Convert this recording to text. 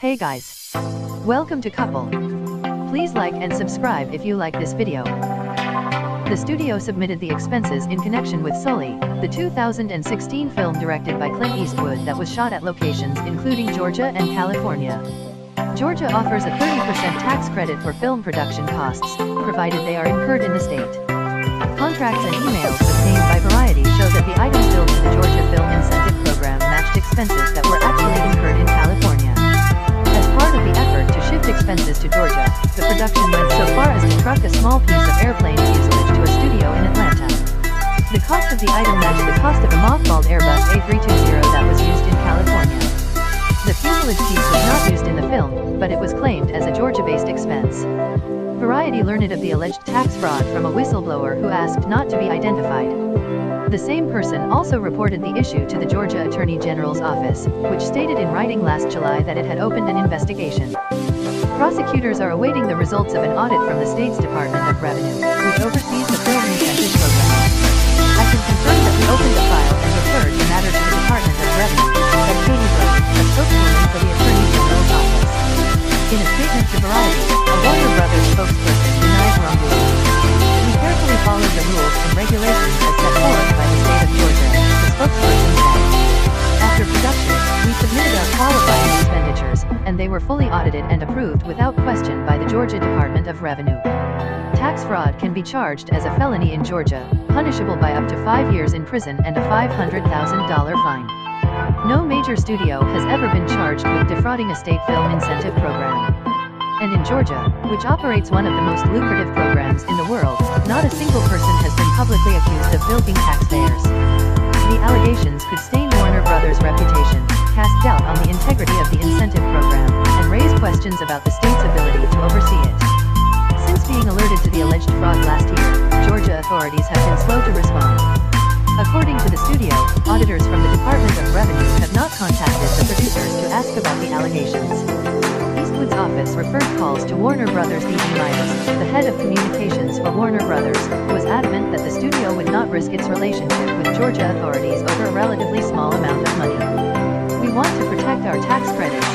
Hey guys! Welcome to Couple. Please like and subscribe if you like this video. The studio submitted the expenses in connection with Sully, the 2016 film directed by Clint Eastwood that was shot at locations including Georgia and California. Georgia offers a 30% tax credit for film production costs, provided they are incurred in the state. Contracts and emails obtained by Variety show that the items billed to the Georgia Film Incentive Program matched expenses that were actually incurred in California. As part of the effort to shift expenses to Georgia, the production went so far as to truck a small piece of airplane fuselage to a studio in Atlanta. The cost of the item matched the cost of a mothballed Airbus A320 that was used in California. The fuselage piece was not used in the film, but it was claimed as a Georgia-based expense. Variety learned of the alleged tax fraud from a whistleblower who asked not to be identified. The same person also reported the issue to the Georgia Attorney General's office, which stated in writing last July that it had opened an investigation. Prosecutors are awaiting the results of an audit from the state's Department of Revenue, which oversees the film incentive program. I can confirm that we opened a file and referred the matter to the Department of Revenue, said Katie Brooks, a spokeswoman for the Attorney General's office. In a statement to Variety, a Warner Brothers spokesperson denied wrongdoing. We carefully followed the rules and regulations as set forth by the state of Georgia, the spokesperson said. After production, we submitted our qualifying expenditures, and they were fully audited and approved without question by the Georgia Department of Revenue. Tax fraud can be charged as a felony in Georgia, punishable by up to 5 years in prison and a $500,000 fine. No major studio has ever been charged with defrauding a state film incentive program. And in Georgia, which operates one of the most lucrative programs in the world, not a single person has been publicly accused of bilking taxpayers. The allegations could stain Warner Brothers' reputation, cast doubt on the integrity of the incentive program, and raise questions about the state's ability to oversee it. Since being alerted to the alleged fraud last year, Georgia authorities have been slow to respond. According to the studio, auditors from the Department of Revenue have not contacted the producers to ask about the allegations. Eastwood's office referred calls to Warner Brothers' D.E. Myers, the head of communications for Warner Brothers, who was adamant that the studio would not risk its relationship with Georgia authorities over a relatively small amount of money. We want to protect our tax credits,